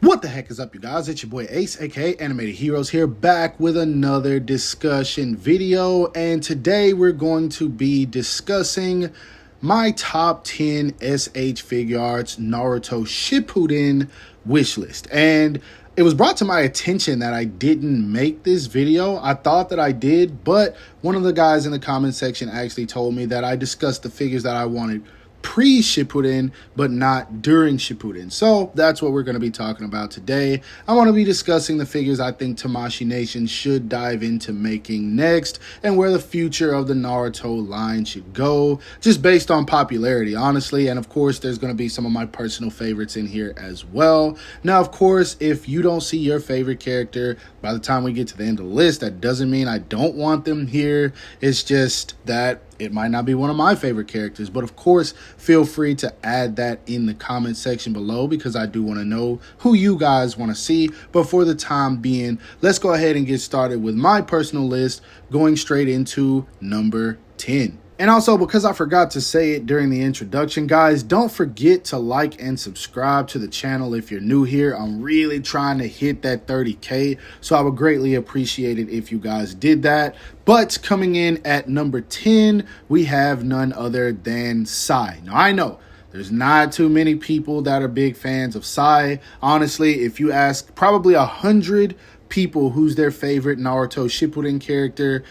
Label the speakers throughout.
Speaker 1: What the heck is up, you guys? It's your boy Ace, aka Animated Heroes, here back with another discussion video. And today we're going to be discussing my top 10 SH Figuarts Naruto Shippuden wish list. And it was brought to my attention that I didn't make this video. I thought that I did, but one of the guys in the comment section actually told me that I discussed the figures that I wanted pre-Shippuden, but not during Shippuden. So that's what we're going to be talking about today. I want to be discussing the figures I think Tamashii Nation should dive into making next, and where the future of the Naruto line should go, just based on popularity, honestly. And of course, there's going to be some of my personal favorites in here as well. Now, of course, if you don't see your favorite character by the time we get to the end of the list, that doesn't mean I don't want them here. It's just that it might not be one of my favorite characters, but of course, feel free to add that in the comment section below, because I do want to know who you guys want to see. But for the time being, let's go ahead and get started with my personal list, going straight into number 10. And also, because I forgot to say it during the introduction, guys, don't forget to like and subscribe to the channel if you're new here. I'm really trying to hit that 30K, so I would greatly appreciate it if you guys did that. But coming in at number 10, we have none other than Sai. Now, I know there's not too many people that are big fans of Sai. Honestly, if you ask probably 100 people who's their favorite Naruto Shippuden character,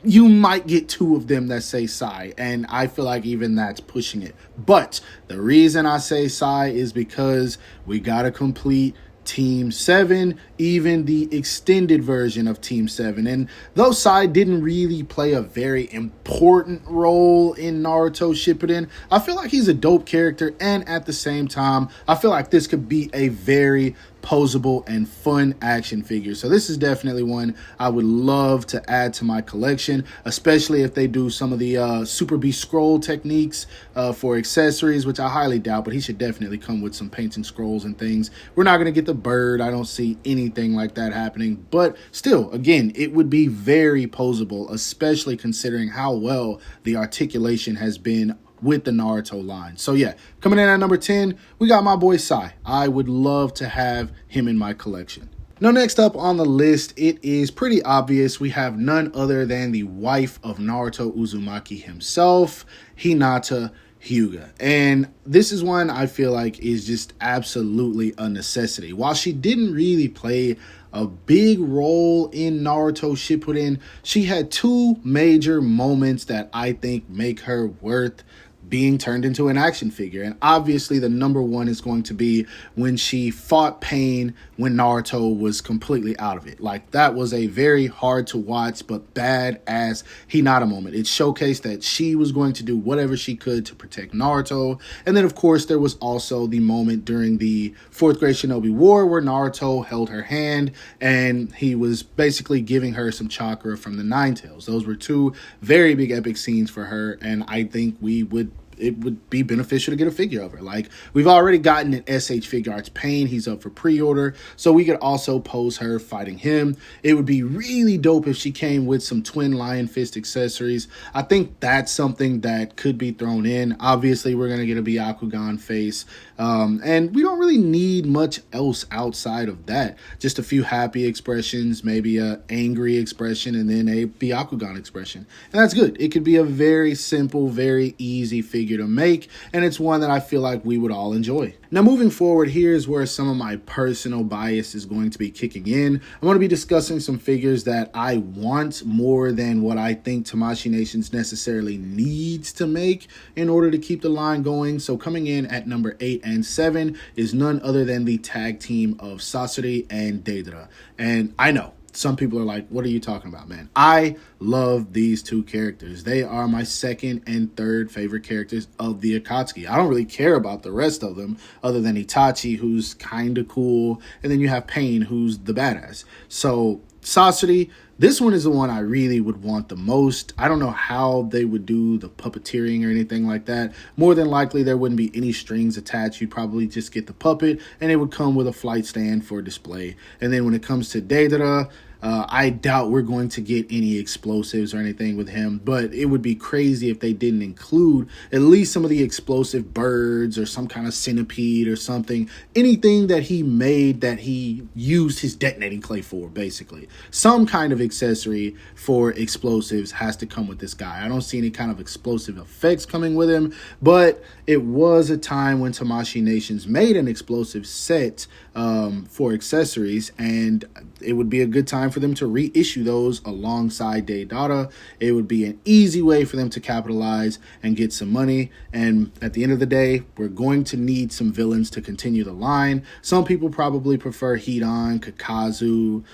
Speaker 1: you might get 2 of them that say Sai, and I feel like even that's pushing it. But the reason I say Sai is because we got to complete Team 7, even the extended version of Team 7. And though Sai didn't really play a very important role in Naruto Shippuden, I feel like he's a dope character, and at the same time, I feel like this could be a very posable and fun action figure. So this is definitely one I would love to add to my collection, especially if they do some of the Super Beast scroll techniques for accessories, which I highly doubt, but he should definitely come with some painting scrolls and things. We're not going to get the bird. I don't see anything like that happening, but still, again, it would be very posable, especially considering how well the articulation has been with the Naruto line. So yeah, coming in at number 10, we got my boy Sai. I would love to have him in my collection. Now, next up on the list, it is pretty obvious. We have none other than the wife of Naruto Uzumaki himself, Hinata Hyuga. And this is one I feel like is just absolutely a necessity. While she didn't really play a big role in Naruto Shippuden, she had 2 major moments that I think make her worth being turned into an action figure. And obviously the number one is going to be when she fought Pain when Naruto was completely out of it. Like, that was a very hard to watch but badass Hinata moment. It showcased that she was going to do whatever she could to protect Naruto. And then of course there was also the moment during the 4th grade Shinobi War where Naruto held her hand and he was basically giving her some chakra from the Nine Tails. Those were 2 very big epic scenes for her, and I think it would be beneficial to get a figure of her. Like, we've already gotten an SH Figuarts Pain. He's up for pre-order, so we could also pose her fighting him. It would be really dope if she came with some twin lion fist accessories. I think that's something that could be thrown in. Obviously, we're going to get a Byakugan face, and we don't really need much else outside of that. Just a few happy expressions, maybe a angry expression, and then a Byakugan expression. And that's good. It could be a very simple, very easy figure to make, and it's one that I feel like we would all enjoy. Now, moving forward, here's where some of my personal bias is going to be kicking in. I'm going to be discussing some figures that I want more than what I think Tamashii Nations necessarily needs to make in order to keep the line going. So coming in at number 8 and 7 is none other than the tag team of Sasori and D. And I know some people are like, what are you talking about, man? I love these 2 characters. They are my 2nd and 3rd favorite characters of the Akatsuki. I don't really care about the rest of them other than Itachi, who's kind of cool. And then you have Pain, who's the badass. So Sasori, this one is the one I really would want the most. I don't know how they would do the puppeteering or anything like that. More than likely, there wouldn't be any strings attached. You'd probably just get the puppet, and it would come with a flight stand for display. And then when it comes to Deidara, I doubt we're going to get any explosives or anything with him, but it would be crazy if they didn't include at least some of the explosive birds or some kind of centipede or something. Anything that he made that he used his detonating clay for, basically. Some kind of accessory for explosives has to come with this guy. I don't see any kind of explosive effects coming with him, but it was a time when Tamashii Nations made an explosive set for accessories, and it would be a good time for them to reissue those alongside Deidara. It would be an easy way for them to capitalize and get some money, and at the end of the day, we're going to need some villains to continue the line. Some people probably prefer Hidan, Kakazu,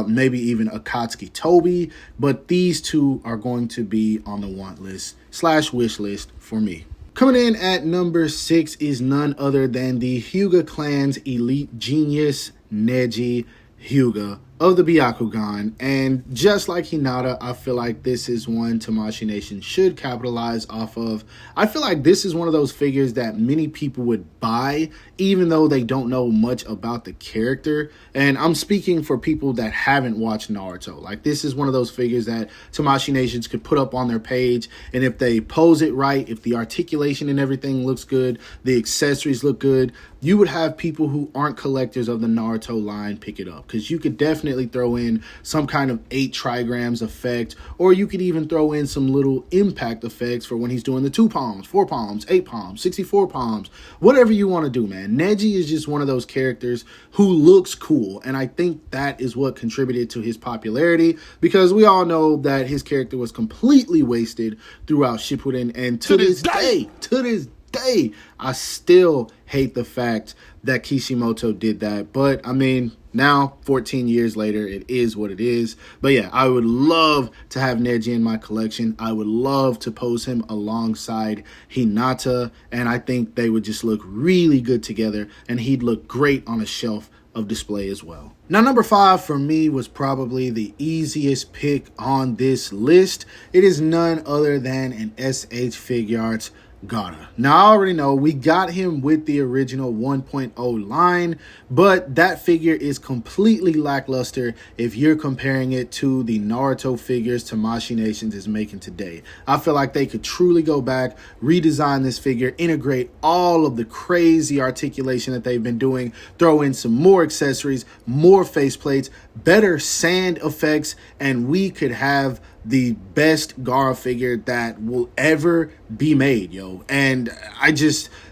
Speaker 1: maybe even Akatsuki Tobi, but these two are going to be on the want list / wish list for me. Coming in at number 6 is none other than the Hyuga clan's elite genius, Neji Hyuga of the Byakugan. And just like Hinata, I feel like this is one Tamashii Nation should capitalize off of. I feel like this is one of those figures that many people would buy even though they don't know much about the character. And I'm speaking for people that haven't watched Naruto. Like, this is one of those figures that Tamashii Nations could put up on their page, and if they pose it right, if the articulation and everything looks good, the accessories look good, you would have people who aren't collectors of the Naruto line pick it up, because you could definitely throw in some kind of 8 trigrams effect, or you could even throw in some little impact effects for when he's doing the 2 palms, 4 palms, 8 palms, 64 palms, whatever you want to do, man. Neji is just one of those characters who looks cool, and I think that is what contributed to his popularity, because we all know that his character was completely wasted throughout Shippuden, and to this day, I still hate the fact that Kishimoto did that. But I mean, now 14 years later, it is what it is. But yeah, I would love to have Neji in my collection. I would love to pose him alongside Hinata, and I think they would just look really good together, and he'd look great on a shelf of display as well. Now, number 5 for me was probably the easiest pick on this list. It is none other than an SH Figuarts Gaara. Now, I already know we got him with the original 1.0 line, but that figure is completely lackluster if you're comparing it to the Naruto figures Tamashii Nations is making today. I feel like they could truly go back, redesign this figure, integrate all of the crazy articulation that they've been doing, throw in some more accessories, more faceplates, better sand effects, and we could have the best Gaara figure that will ever be made, yo. And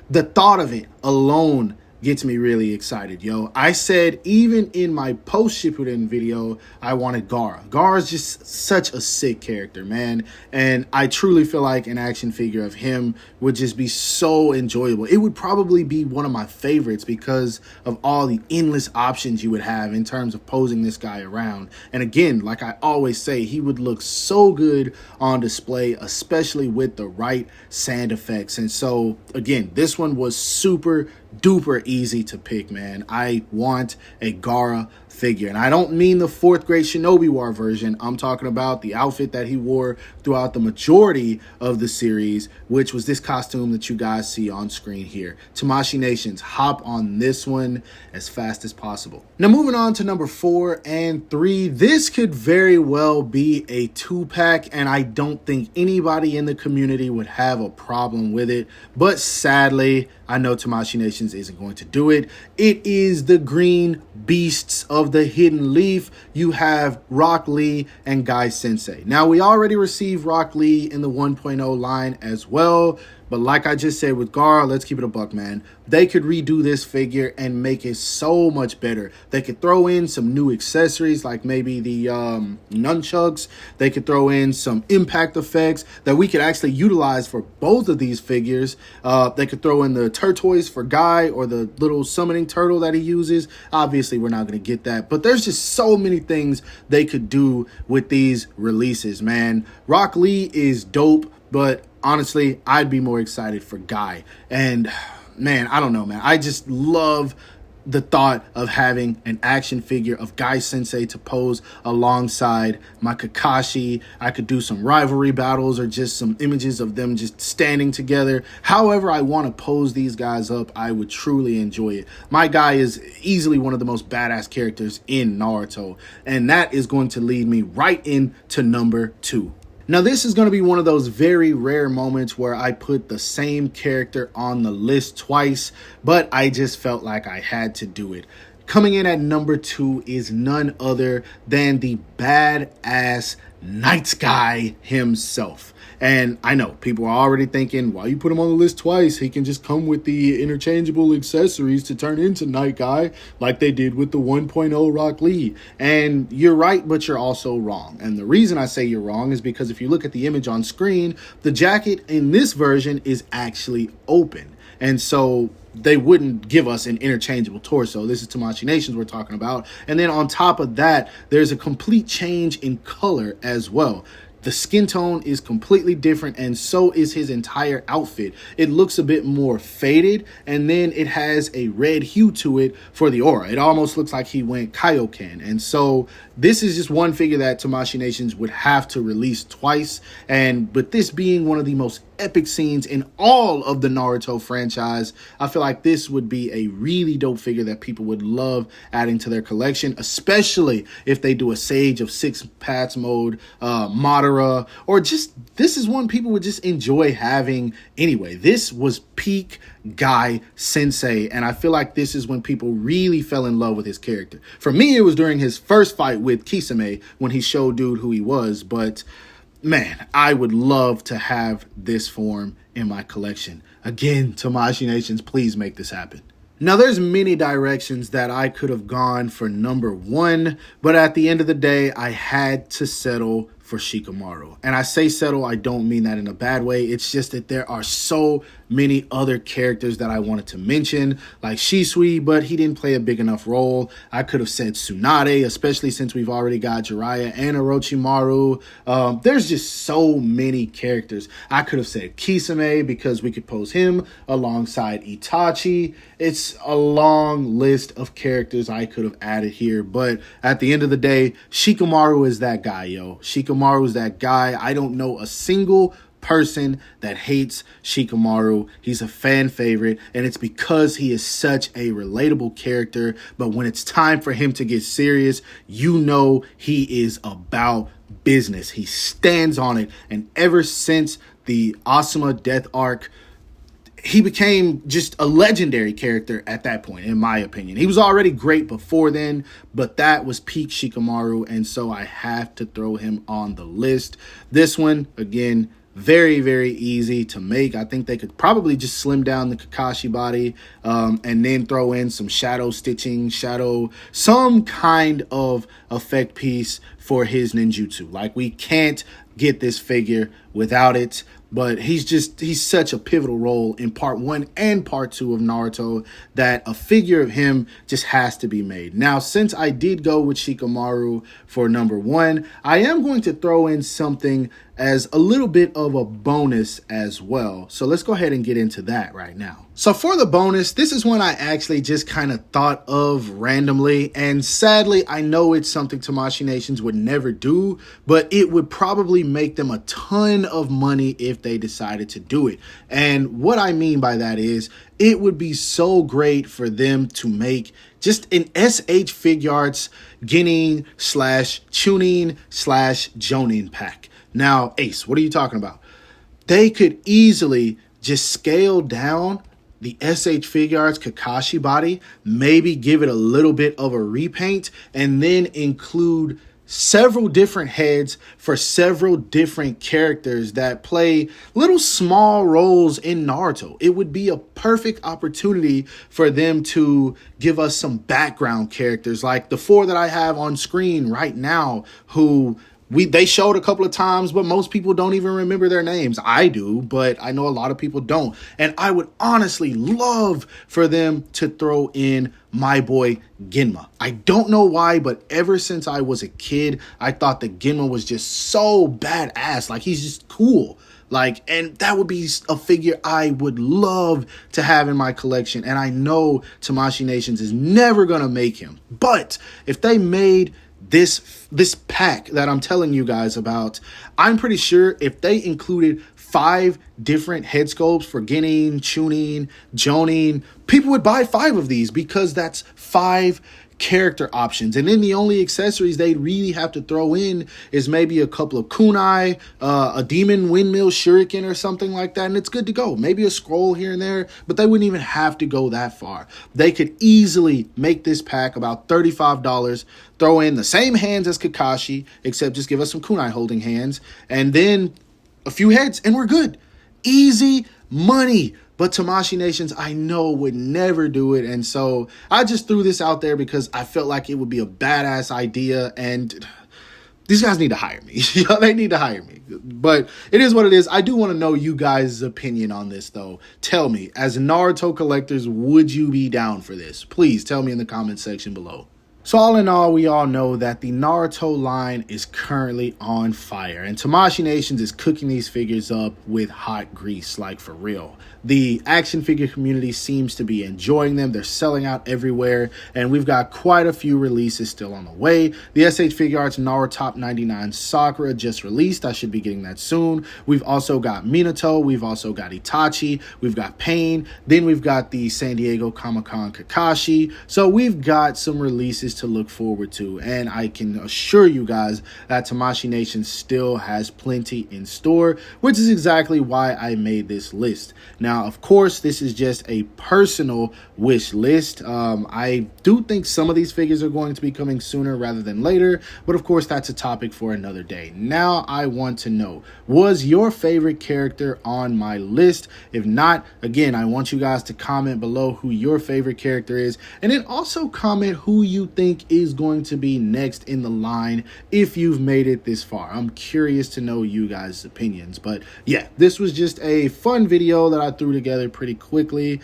Speaker 1: the thought of it alone gets me really excited, yo. I said even in my post-Shippuden video, I wanted Gaara. Gaara is just such a sick character, man. And I truly feel like an action figure of him would just be so enjoyable. It would probably be one of my favorites because of all the endless options you would have in terms of posing this guy around. And again, like I always say, he would look so good on display, especially with the right sand effects. And so, again, this one was super duper easy to pick, man. I want a Gaara figure, and I don't mean the 4th grade Shinobi War version. I'm talking about the outfit that he wore throughout the majority of the series, which was this costume that you guys see on screen here. Tamashii Nations, hop on this one as fast as possible. Now, moving on to number 4 and 3, this could very well be a 2-pack, and I don't think anybody in the community would have a problem with it, but sadly, I know Tamashii Nations isn't going to do it. It is the green beasts of the Hidden Leaf. You have Rock Lee and Guy Sensei. Now, we already received Rock Lee in the 1.0 line as well, but like I just said with Gaara, let's keep it a buck, man. They could redo this figure and make it so much better. They could throw in some new accessories, like maybe the nunchucks. They could throw in some impact effects that we could actually utilize for both of these figures. They could throw in the turtoise for Guy, or the little summoning turtle that he uses. Obviously, we're not going to get that, but there's just so many things they could do with these releases, man. Rock Lee is dope, but honestly, I'd be more excited for Guy. And man, I don't know, man. I just love the thought of having an action figure of Guy Sensei to pose alongside my Kakashi. I could do some rivalry battles or just some images of them just standing together. However I want to pose these guys up, I would truly enjoy it. My guy is easily one of the most badass characters in Naruto, and that is going to lead me right into number 2. Now, this is going to be one of those very rare moments where I put the same character on the list twice, but I just felt like I had to do it. Coming in at number 2 is none other than the badass Night Sky himself. And I know people are already thinking, why you put him on the list twice? He can just come with the interchangeable accessories to turn into Night Guy like they did with the 1.0 Rock Lee. And you're right, but you're also wrong. And the reason I say you're wrong is because if you look at the image on screen, the jacket in this version is actually open. And so they wouldn't give us an interchangeable torso. This is Tamashii Nations we're talking about. And then on top of that, there's a complete change in color as well. The skin tone is completely different, and so is his entire outfit. It looks a bit more faded, and then it has a red hue to it for the aura. It almost looks like he went Kaioken. And so this is just one figure that Tamashii Nations would have to release twice. And with this being one of the most epic scenes in all of the Naruto franchise, I feel like this would be a really dope figure that people would love adding to their collection, especially if they do a Sage of Six Paths mode, Madara, or just, this is one people would just enjoy having anyway. This was peak Guy Sensei, and I feel like this is when people really fell in love with his character. For me, it was during his first fight with Kisame when he showed dude who he was, but man, I would love to have this form in my collection. Again, Tamashii Nations, please make this happen. Now, there's many directions that I could have gone for number 1, but at the end of the day, I had to settle for Shikamaru. And I say settle, I don't mean that in a bad way. It's just that there are so many other characters that I wanted to mention, like Shisui, but he didn't play a big enough role. I could have said Tsunade, especially since we've already got Jiraiya and Orochimaru. There's just so many characters. I could have said Kisame because we could pose him alongside Itachi. It's a long list of characters I could have added here, but at the end of the day, Shikamaru is that guy, yo. Shikamaru is that guy. I don't know a single person that hates Shikamaru. He's a fan favorite, and it's because he is such a relatable character. But when it's time for him to get serious, you know he is about business. He stands on it, and ever since the Asuma death arc, he became just a legendary character at that point, in my opinion. He was already great before then, but that was peak Shikamaru, and so I have to throw him on the list. This one, again, very, very easy to make. I think they could probably just slim down the Kakashi body and then throw in some shadow stitching, some kind of effect piece for his ninjutsu. Like, we can't get this figure without it. But he's such a pivotal role in part 1 and part 2 of Naruto that a figure of him just has to be made. Now, since I did go with Shikamaru for number 1, I am going to throw in something as a little bit of a bonus as well. So let's go ahead and get into that right now. So for the bonus, this is one I actually just kind of thought of randomly. And sadly, I know it's something Tamashii Nations would never do, but it would probably make them a ton of money if they decided to do it. And what I mean by that is, it would be so great for them to make just an SH Figuarts Genin / Chunin / Jonin pack. Now, Ace, what are you talking about? They could easily just scale down the SH Figuarts Kakashi body, maybe give it a little bit of a repaint, and then include several different heads for several different characters that play little small roles in Naruto. It would be a perfect opportunity for them to give us some background characters like the 4 that I have on screen right now, who they showed a couple of times, but most people don't even remember their names. I do, but I know a lot of people don't. And I would honestly love for them to throw in my boy Genma. I don't know why, but ever since I was a kid, I thought that Genma was just so badass. Like, he's just cool. Like, and that would be a figure I would love to have in my collection. And I know Tamashii Nations is never going to make him. But if they made this pack that I'm telling you guys about, I'm pretty sure if they included 5 different head sculpts for Genin, Chunin, Jonin, people would buy 5 of these because that's 5 character options. And then the only accessories they'd really have to throw in is maybe a couple of kunai, a demon windmill shuriken or something like that, and it's good to go. Maybe a scroll here and there, but they wouldn't even have to go that far. They could easily make this pack about $35, throw in the same hands as Kakashi, except just give us some kunai holding hands, and then a few heads, and we're good. Easy money. But Tamashii Nations, I know, would never do it. And so I just threw this out there because I felt like it would be a badass idea. And these guys need to hire me. They need to hire me. But it is what it is. I do want to know you guys' opinion on this, though. Tell me, as Naruto collectors, would you be down for this? Please tell me in the comment section below. So all in all, we all know that the Naruto line is currently on fire, and Tamashii Nations is cooking these figures up with hot grease, like for real. The action figure community seems to be enjoying them. They're selling out everywhere, and we've got quite a few releases still on the way. The SH Figuarts Naruto Top 99 Sakura just released. I should be getting that soon. We've also got Minato. We've also got Itachi. We've got Pain. Then we've got the San Diego Comic-Con Kakashi. So we've got some releases to look forward to, and I can assure you guys that Tamashii Nation still has plenty in store, which is exactly why I made this list. Now, of course, this is just a personal wish list. I do think some of these figures are going to be coming sooner rather than later, but of course, that's a topic for another day. Now, I want to know, was your favorite character on my list? If not, again, I want you guys to comment below who your favorite character is, and then also comment who you think is going to be next in the line if you've made it this far. I'm curious to know you guys' opinions. But yeah, this was just a fun video that I threw together pretty quickly,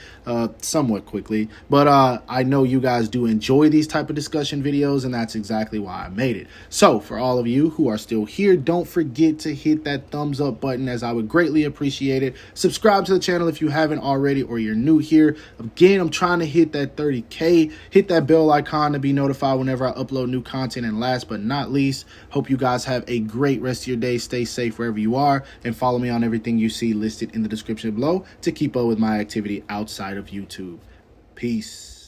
Speaker 1: somewhat quickly, but I know you guys do enjoy these type of discussion videos, and that's exactly why I made it. So for all of you who are still here, don't forget to hit that thumbs up button, as I would greatly appreciate it. Subscribe to the channel if you haven't already or you're new here. Again, I'm trying to hit that 30K. Hit that bell icon to be notified whenever I upload new content. And last but not least, hope you guys have a great rest of your day. Stay safe wherever you are, and follow me on everything you see listed in the description below to keep up with my activity outside of YouTube. Peace.